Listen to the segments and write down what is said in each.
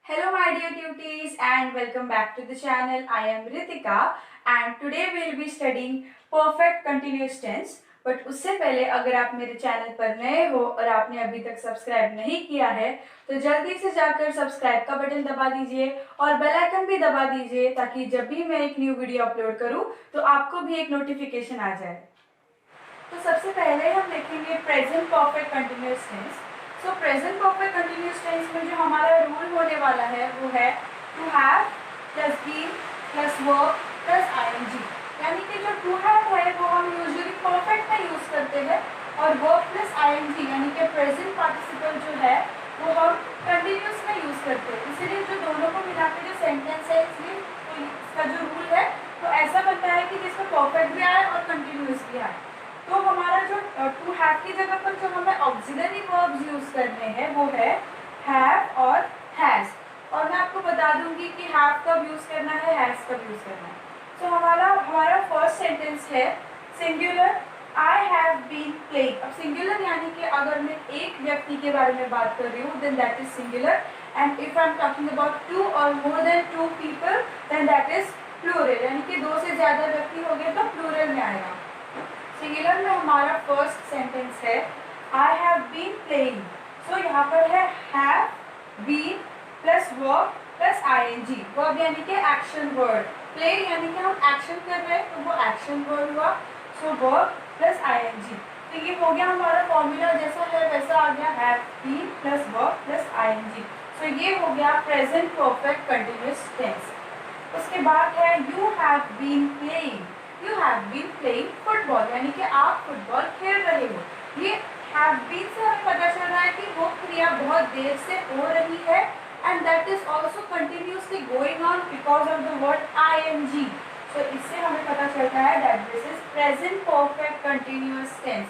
Hello my dear cuties and welcome back to the channel. I am Ritika and today we will be studying perfect continuous tense. But उससे पहले अगर आप मेरे channel पर नए हो और आपने अभी तक सब्सक्राइब नहीं किया है तो जल्दी से जाकर सब्सक्राइब का बटन दबा दीजिए और बेल आइकन भी दबा दीजिए ताकि जब भी मैं एक न्यू वीडियो अपलोड करूं तो आपको भी एक नोटिफिकेशन आ जाए। तो सबसे पहले हम देखेंगे present perfect continuous tense. So present perfect continuous tense में जो हमारा रूल होने वाला है वो है to have plus been plus verb plus ING. यानी कि जो टू हैव है वो हम यूजुअली परफेक्ट में यूज करते हैं और वर्ब प्लस आईएनजी यानी कि प्रेजेंट पार्टिसिपल जो है वो हम कंटिन्यूअस में यूज करते हैं। इसीलिए जो दोनों को मिला के जो सेंटेंस है इसलिए इसका जो रूल है तो ऐसा बनता है कि जिसमें परफेक्ट भी आए और कंटिन्यूअस भी आए। तो हमारा जो टू हैव की जगह पर जो हमें ऑक्सिलरी वर्ब्स यूज करने हैं वो है हैव और हैज। और मैं आपको बता दूंगी कि हैव कब यूज करना है, हैज कब यूज करना है। तो हमारा फर्स्ट सेंटेंस है singular I have been playing. अब सिंगुलर यानी कि अगर मैं एक व्यक्ति के बारे में बात कर रही हूँ then that is singular and if I am talking about two और more than two people then that is plural. यानी कि दो से ज्यादा व्यक्ति हो गए तो प्लूरल में आएगा। सिंगुलर में हमारा फर्स्ट सेंटेंस है I have been playing. So यहाँ पर है have been plus verb plus ING. Verb यानी कि एक्शन वर्ड, प्ले यानी कि हम एक्शन कर रहे हैं तो वो एक्शन वर्ड हुआ। सो वर्ब प्लस आईएनजी। तो ये हो गया हमारा फॉर्मूला जैसा है वैसा आ गया have been plus verb plus ING. So ये हो गया प्रेजेंट परफेक्ट कंटिन्यूअस टेंस। उसके बाद है you have been playing. You have been playing football यानी कि आप फुटबॉल खेल रहे हो। ये हैव बीन से हमें पता चल रहा है कि वो क्रिया बहुत देर से हो रही है and that is also continuously going on because of the word ING. So इससे हमें पता चलता है that this is present perfect continuous tense.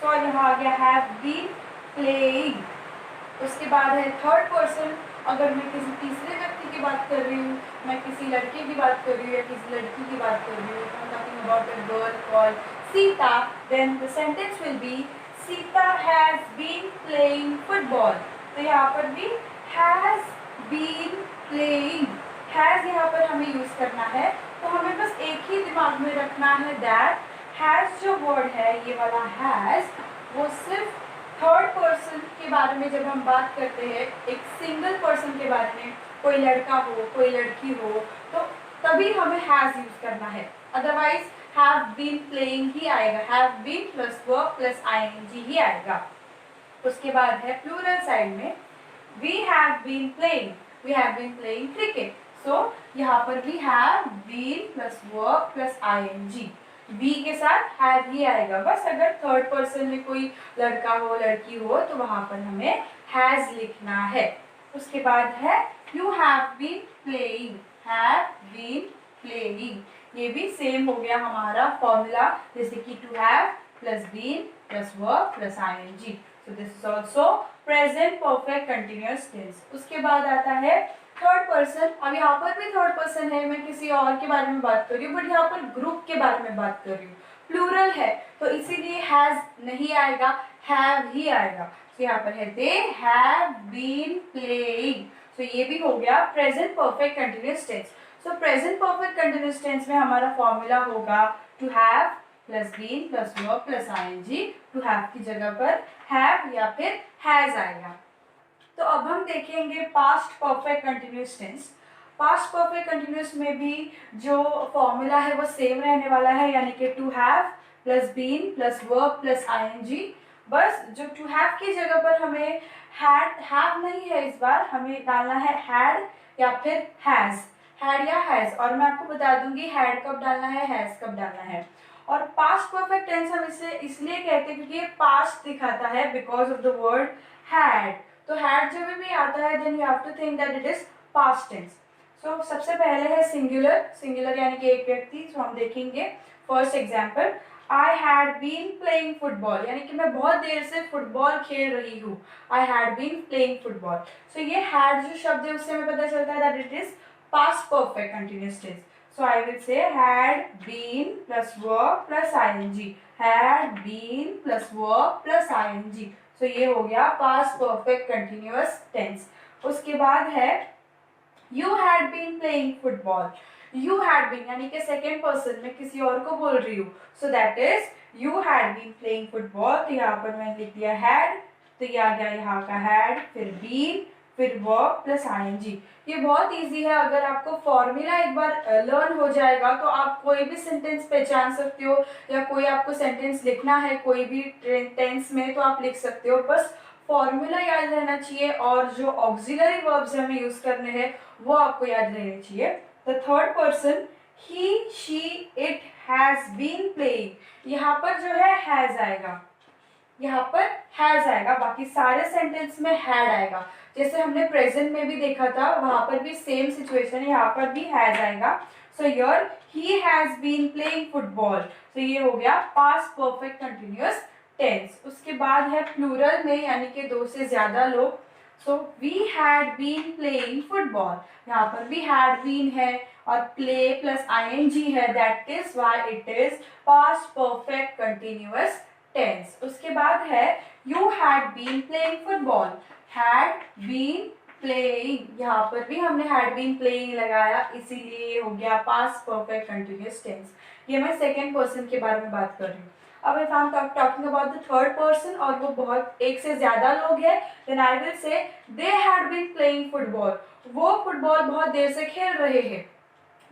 So यहाँ आ गया हैव बीन प्लेइंग। उसके बाद है थर्ड पर्सन। अगर मैं किसी तीसरे व्यक्ति की बात कर रही हूँ, मैं किसी लड़के की बात कर रही हूँ या किसी लड़की की बात कर रही हूँ, talking about a girl called Sita, then the sentence will be Sita has been playing football. तो यहाँ पर भी has been playing, has यहाँ पर हमें यूज करना है। तो हमें बस एक ही दिमाग में रखना है that has जो वर्ड है ये वाला has वो सिर्फ थर्ड पर्सन के बारे में जब हम बात करते हैं, एक सिंगल पर्सन के बारे में, कोई लड़का हो कोई लड़की हो तो तभी हमें हैज यूज करना है। अदरवाइज हैव बीन प्लेइंग ही आएगा, have been plus verb plus ING ही आएगा। उसके बाद है प्लूरल साइड में we have been playing, we have been playing cricket. So यहाँ पर भी have been plus verb plus ING, be के साथ हैव ही आएगा। बस अगर थर्ड पर्सन में कोई लड़का हो लड़की हो तो वहां पर हमें हैज लिखना है। उसके बाद है you have been playing, have been playing. ये भी सेम हो गया हमारा फॉर्मूला जैसे कि to have plus been plus verb plus ING. So this is also present perfect continuous tense. उसके बाद आता है थर्ड पर्सन। अब यहाँ पर भी थर्ड पर्सन है, मैं किसी और के बारे में बात कर रही हूँ बट यहाँ पर ग्रुप के बारे में बात कर रही हूँ, प्लूरल है तो इसीलिए हैज नहीं आएगा, हैव ही आएगा। तो यहाँ पर है दे हैव बीन प्लेइंग। तो ये भी हो गया present perfect continuous tense. So present perfect continuous tense में हमारा फॉर्मूला होगा to have plus been plus verb plus ING. To have की जगह पर हैव या फिर हैज आएगा। तो अब हम देखेंगे past perfect continuous tense. Past perfect continuous में भी जो फॉर्मूला है वो सेम रहने वाला है यानी कि to have plus been plus verb plus ING. बस जो टू हैव की जगह पर हमें हैव नहीं है, इस बार हमें डालना है हैड या फिर हैज, हैड या हैज। और मैं आपको बता दूंगी हैड कब डालना है, हैज कब डालना है। और पास्ट परफेक्ट टेंस हम इसे इसलिए कहते हैं क्योंकि ये पास्ट दिखाता है because of the word had. तो हैड जब भी आता है then you have to think that it is past tense. So सबसे पहले है सिंगुलर, सिंगुलर यानी कि एक व्यक्ति। सो हम देखेंगे first example I had been playing football यानी कि मैं बहुत देर से फुटबॉल खेल रही हूँ, I had been playing football. So ये हैड जो शब्द है उससे हमें पता चलता है that it is past perfect continuous tense. So I will say had been plus verb plus ING, had been plus verb plus ING. So ये हो गया पास्ट परफेक्ट कंटिन्यूअस टेंस। उसके बाद है you had been playing football. You had been यानी कि second person में किसी और को बोल रही हूँ, so that is you had been playing football. तो यहाँ पर मैंने लिख दिया हैड, तो ये आ गया यहाँ का हैड, फिर बीन, फिर वर्ब प्लस आईएनजी। ये बहुत इजी है, अगर आपको फॉर्मूला एक बार लर्न हो जाएगा तो आप कोई भी सेंटेंस पहचान सकते हो, या कोई आपको सेंटेंस लिखना है कोई भी टेंस में तो आप लिख सकते हो। बस फॉर्मूला याद रहना चाहिए और जो ऑक्सिलरी वर्ब्स हमें यूज करने हैं वो आपको याद रहने चाहिए। The third person he, she, it has been playing, यहाँ पर जो है हैज आएगा, यहाँ पर हैज आएगा, बाकी सारे सेंटेंस में हैड आएगा। जैसे हमने प्रेजेंट में भी देखा था, वहां पर भी सेम सिचुएशन है, यहाँ पर भी हैज आएगा। So here he has been playing football, तो ये हो गया पास्ट परफेक्ट कंटिन्यूअस टेंस। उसके बाद है प्लूरल में, यानी कि दो से ज्यादा लोग। So we had been playing football, यहाँ पर भी हैड बीन है और प्ले प्लस आईएनजी है, that is why it is past perfect continuous tense. उसके बाद है you had been playing football, had been playing, यहाँ पर भी हमने हैड बीन प्लेइंग लगाया, इसीलिए हो गया पास्ट परफेक्ट कंटिन्यूअस टेंस। ये मैं सेकेंड पर्सन के बारे में बात कर रही हूँ। अब if I am talking about the third person और वो बहुत एक से ज्यादा लोग हैं, then I will say they had been playing football, वो फुटबॉल बहुत देर से खेल रहे हैं,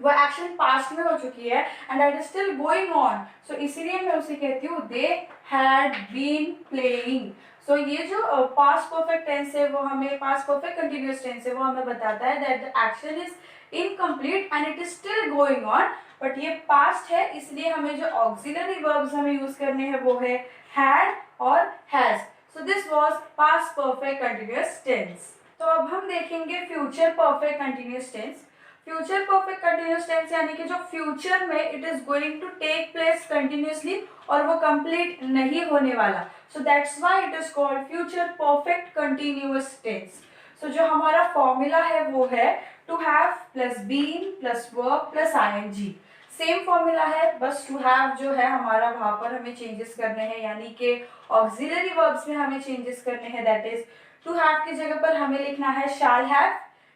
वो एक्शन पास्ट में हो चुकी है and that is still going on, so इसीलिए मैं उसे कहती हूँ they had been playing. So ये जो पास्ट परफेक्ट टेंस है वो हमें, पास्ट परफेक्ट कंटिन्यूअस टेंस है वो हमें बताता है that the action is incomplete and it is still going on, but ये पास्ट है, इसलिए हमें जो ऑक्सिलरी वर्ब्स हमें यूज करने हैं वो है हैड और has. So this was past perfect continuous tense. तो अब हम देखेंगे future perfect continuous tense. Future perfect continuous tense यानी कि जो फ्यूचर में it is going to take place continuously और वो कंप्लीट नहीं होने वाला, so that's why it is called future perfect continuous tense. So जो हमारा फॉर्मूला है वो है to have plus been plus verb plus ING. Same formula है, बस टू हैव जो है हमारा वहां पर हमें चेंजेस करने हैं, यानी कि ऑक्सिलरी वर्ब्स में हमें चेंजेस करने हैं, दैट इज टू हैव की जगह पर हमें लिखना है शैल हैव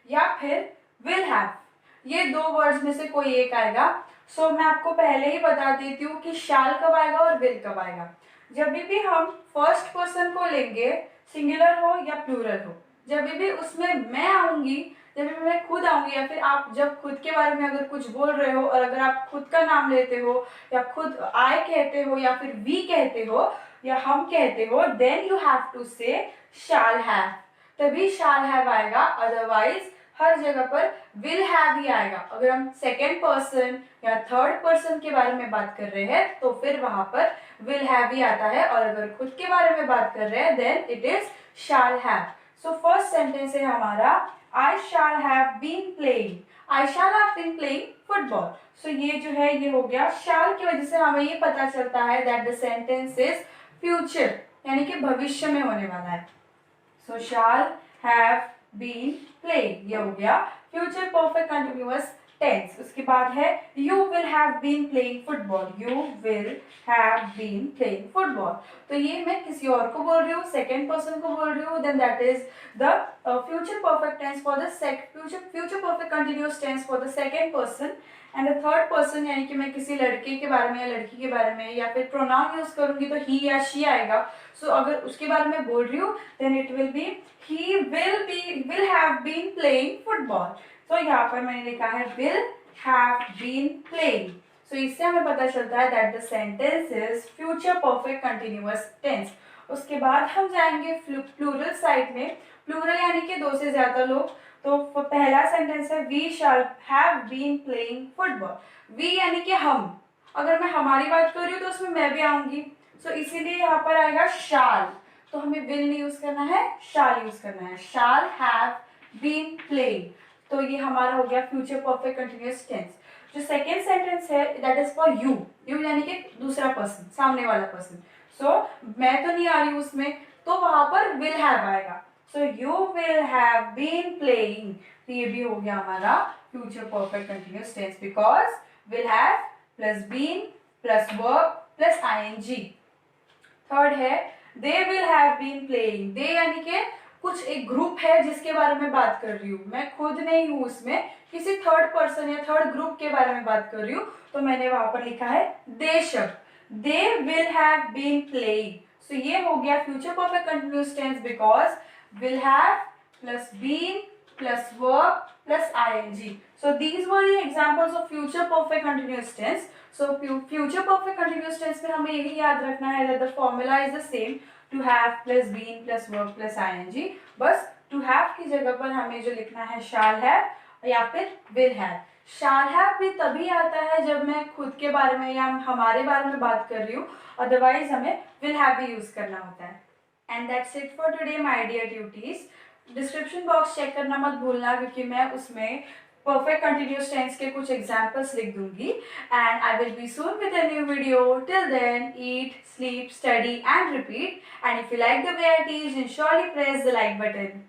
या फिर विल हैव, ये दो वर्ड्स में से कोई एक आएगा। सो मैं आपको पहले ही बता देती हूँ कि शैल कब आएगा और विल कब आएगा। जब भी हम फर्स्ट पर्सन को लेंगे, सिंगुलर हो या प्लूरल हो, जब भी उसमें मैं आऊंगी, जब भी मैं खुद आऊंगी, या फिर आप जब खुद के बारे में अगर कुछ बोल रहे हो और अगर आप खुद का नाम लेते हो या खुद आई कहते हो या फिर वी कहते हो या हम कहते हो, देन यू हैव टू से शैल हैव, तभी शैल हैव आएगा, अदरवाइज हर जगह पर विल हैव ही आएगा। अगर हम सेकेंड पर्सन या थर्ड पर्सन के बारे में बात कर रहे हैं तो फिर वहां पर विल हैव ही आता है, और अगर खुद के बारे में बात कर रहे हैं then it is shall have. So first sentence है हमारा I shall have been playing, I shall have been playing football. So ये जो है ये हो गया शैल की वजह से हमें ये पता चलता है that the sentence is future, यानी कि भविष्य में होने वाला है। सो शैल हैव बीन प्लेइंग, ये हो गया फ्यूचर परफेक्ट कंटिन्यूअस टेंस। उसके बाद है you will have been playing football, you will have been playing football, तो ये मैं किसी और को बोल रही हूँ, सेकेंड पर्सन को बोल रही हूँ, then that is the future perfect tense for the future perfect continuous tense for the second person. And the third person यानी कि मैं किसी लड़के के बारे में या लड़की के बारे में या फिर प्रोनाउन यूज करूंगी तो ही या शी आएगा। सो अगर उसके बारे में बोल रही हूँ then it will be he will have been playing football. तो यहाँ पर मैंने लिखा है will have been playing. So इससे हमें पता चलता है that the sentence is future perfect continuous tense. उसके बाद हम जाएंगे प्लूरल साइड में। प्लूरल यानी कि दो से ज्यादा लोग। तो पहला सेंटेंस है we shall have been playing football, we यानी कि हम, अगर मैं हमारी बात कर रही हूँ तो उसमें मैं भी आऊंगी, सो इसीलिए यहाँ पर आएगा शैल, तो हमें विल नहीं यूज करना है, शैल यूज करना है, शैल हैव बीन प्लेइंग। तो ये हमारा हो गया फ्यूचर परफेक्ट कंटिन्यूअस टेंस। जो सेकेंड सेंटेंस है that is for you, you यानी कि दूसरा पर्सन, सामने वाला पर्सन। सो मैं तो नहीं आ रही हूँ उसमें, तो वहां पर विल हैव आएगा। So you will have been playing, तो ये भी हो गया हमारा future perfect continuous tense, because will have plus been plus verb plus ING. Third है they will have been playing, they यानी कि कुछ एक ग्रुप है जिसके बारे में बात कर रही हूँ, मैं खुद नहीं हूँ उसमें, किसी थर्ड पर्सन या थर्ड ग्रुप के बारे में बात कर रही हूँ, तो मैंने वहां पर लिखा है दे शब्द, they will have been playing. So ये हो गया future perfect continuous tense, because will have plus been plus verb plus ing. So these were the examples of future perfect continuous tense. So future perfect continuous tense में हमें यही याद रखना है that the formula is the same, to have plus been plus verb plus ing. बस to have की जगह पर हमें जो लिखना है shall have या फिर will have. shall have भी तभी आता है जब मैं खुद के बारे में या हमारे बारे में बात कर रही हूँ, अदरवाइज हमें will have भी यूज करना होता है. And that's it for today, my dear tutees. Description box check करना मत भूलना, क्योंकि मैं उसमें परफेक्ट कंटिन्यूअस टेंस के कुछ एग्जांपल्स लिख दूंगी. And I will be soon with a new video. Till then, eat, sleep, study and repeat. And if you like the way I teach, then surely press the like button.